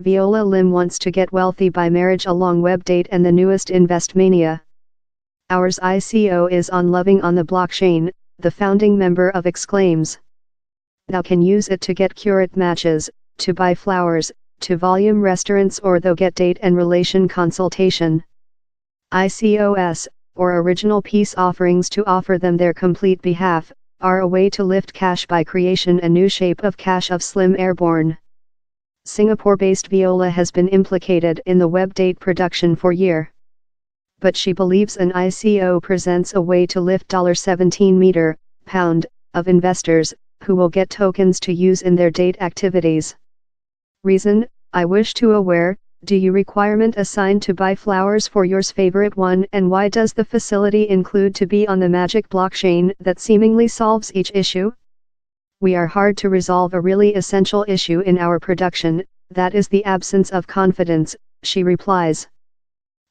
Viola Lim wants to get wealthy by marriage along web date and the newest investmania. Ours ICO is on loving on the blockchain, the founding member of exclaims. Thou can use it to get curate matches, to buy flowers, to volume restaurants or thou get date and relation consultation. ICOs, or original peace offerings to offer them their complete behalf, are a way to lift cash by creation a new shape of cash of slim airborne. Singapore-based Viola has been implicated in the web date production for years. But she believes an ICO presents a way to lift $17 of investors, who will get tokens to use in their date activities. Reason, I wish to aware, do you requirement assigned to buy flowers for yours favorite one and why does the facility include to be on the magic blockchain that seemingly solves each issue? We are hard to resolve a really essential issue in our production, that is the absence of confidence, she replies.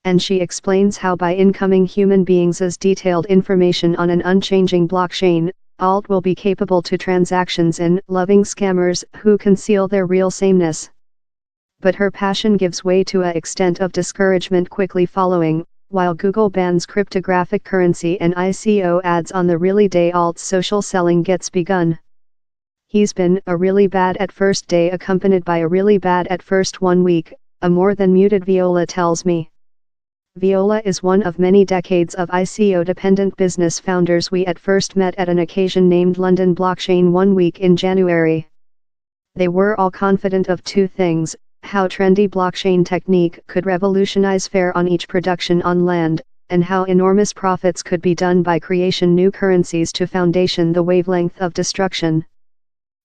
And she explains how by incoming human beings' detailed information on an unchanging blockchain, alt will be capable to transactions in loving scammers who conceal their real sameness. But her passion gives way to an extent of discouragement quickly following, while Google bans cryptographic currency and ICO ads on the really day alt's social selling gets begun. He's been a really bad at first day accompanied by a really bad at first 1 week, a more than muted Viola tells me. Viola is one of many decades of ICO-dependent business founders we at first met at an occasion named London Blockchain 1 week in January. They were all confident of two things, how trendy blockchain technique could revolutionize fair on each production on land, and how enormous profits could be done by creation new currencies to foundation the wavelength of destruction.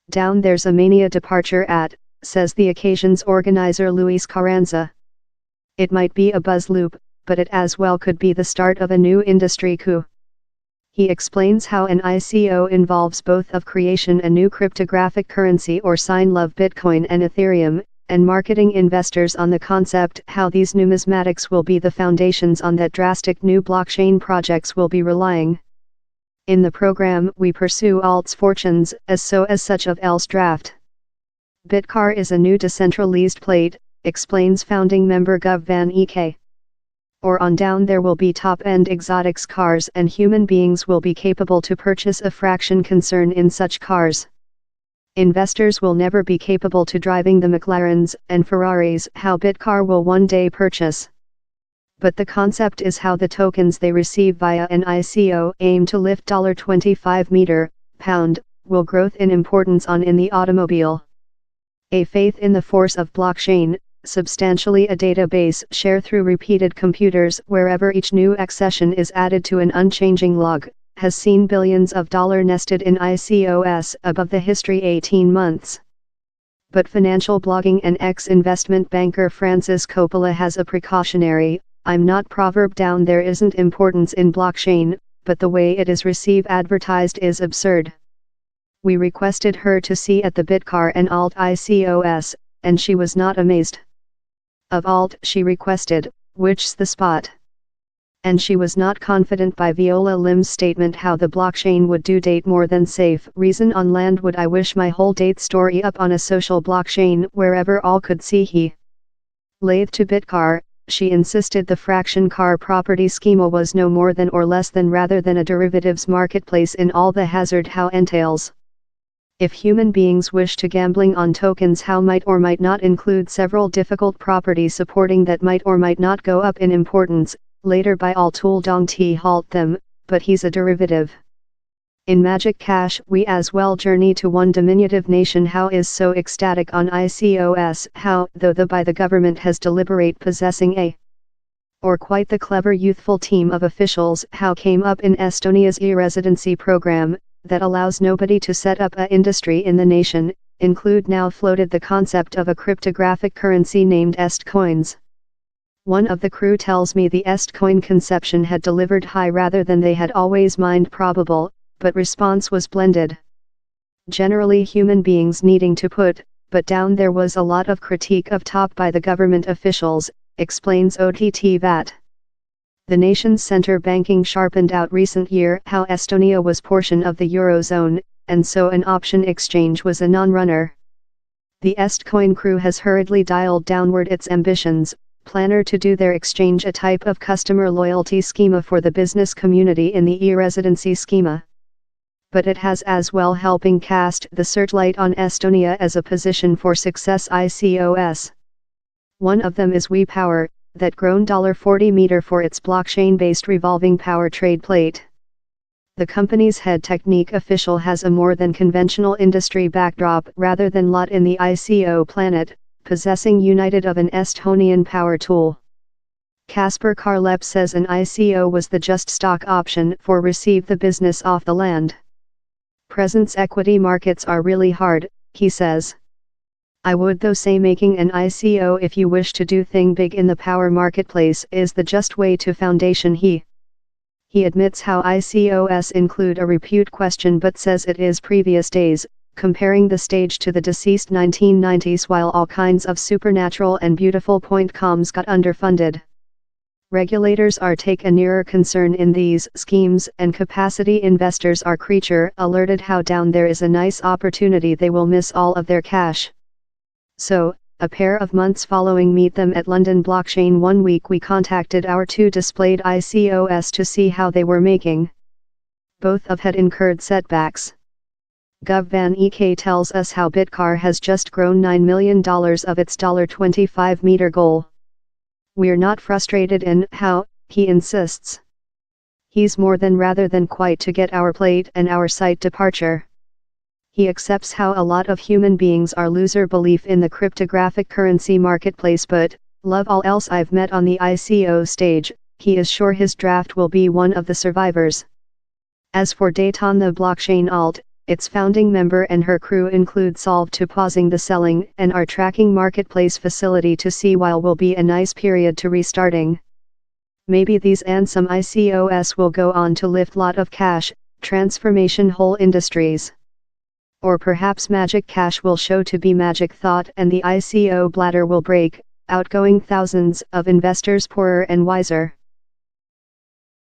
Down there's a mania departure at, says the occasion's organizer Luis Carranza. It might be a buzz loop, but it as well could be the start of a new industry coup. He explains how an ICO involves both of creation a new cryptographic currency or sign love Bitcoin and Ethereum, and marketing investors on the concept how these numismatics will be the foundations on that drastic new blockchain projects will be relying. In the program we pursue alt's fortunes as such of else draft. Bitcar is a new decentralized plate, explains founding member Gov Van Ek. Or on down there will be top-end exotics cars and human beings will be capable to purchase a fraction concern in such cars. Investors will never be capable to driving the McLarens and Ferraris how Bitcar will one day purchase. But the concept is how the tokens they receive via an ICO aim to lift $25 will growth in importance on in the automobile. A faith in the force of blockchain, substantially a database share through repeated computers wherever each new accession is added to an unchanging log, has seen billions of dollars nested in ICOs above the history 18 months. But financial blogging and ex-investment banker Francis Coppola has a precautionary, I'm not proverb down there isn't importance in blockchain, but the way it is received advertised is absurd. We requested her to see at the Bitcar and Alt ICOs, and she was not amazed. Of Alt she requested, which's the spot. And she was not confident by Viola Lim's statement how the blockchain would do date more than safe reason on land would I wish my whole date story up on a social blockchain wherever all could see he. Lathe to Bitcar, she insisted the fraction car property schema was no more than or less than rather than a derivatives marketplace in all the hazard how entails. If human beings wish to gambling on tokens how might or might not include several difficult properties supporting that might or might not go up in importance, later by all tool dong t halt them, but he's a derivative. In Magic Cash we as well journey to one diminutive nation how is so ecstatic on ICOs how though the by the government has deliberate possessing a or quite the clever youthful team of officials how came up in Estonia's e-residency program, that allows nobody to set up a industry in the nation, include now floated the concept of a cryptographic currency named Est coins. One of the crew tells me the Est coin conception had delivered high rather than they had always mined probable, but response was blended. Generally human beings needing to put, but down there was a lot of critique of top by the government officials, explains OTT VAT. The nation's centre banking sharpened out recent year how Estonia was portion of the Eurozone, and so an option exchange was a non-runner. The Estcoin crew has hurriedly dialed downward its ambitions, planner to do their exchange a type of customer loyalty schema for the business community in the e-residency schema. But it has as well helping cast the searchlight on Estonia as a position for success ICOs. One of them is WePower, that grown $40 meter for its blockchain-based revolving power trade plate. The company's head technique official has a more than conventional industry backdrop rather than lot in the ICO planet, possessing united of an Estonian power tool. Kasper Karlep says an ICO was the just stock option for receive the business off the land. Presence equity markets are really hard, he says. I would though say making an ICO if you wish to do thing big in the power marketplace is the just way to foundation He admits how ICOs include a repute question but says it is previous days, comparing the stage to the deceased 1990s while all kinds of supernatural and beautiful .coms got underfunded. Regulators are take a nearer concern in these schemes and capacity investors are creature alerted how down there is a nice opportunity they will miss all of their cash. So, a pair of months following meet them at London Blockchain 1 week we contacted our two displayed ICOs to see how they were making. Both have had incurred setbacks. Gov Van Ek tells us how Bitcar has just grown $9 million of its $25 meter goal. We're not frustrated in how, he insists. He's more than rather than quite to get our plate and our site departure. He accepts how a lot of human beings are loser belief in the cryptographic currency marketplace but, love all else I've met on the ICO stage, he is sure his draft will be one of the survivors. As for Dayton the blockchain alt, its founding member and her crew include solved to pausing the selling and are tracking marketplace facility to see while will be a nice period to restarting. Maybe these and some ICOs will go on to lift lot of cash, transformation whole industries. Or perhaps magic cash will show to be magic thought and the ICO bladder will break, outgoing thousands of investors poorer and wiser.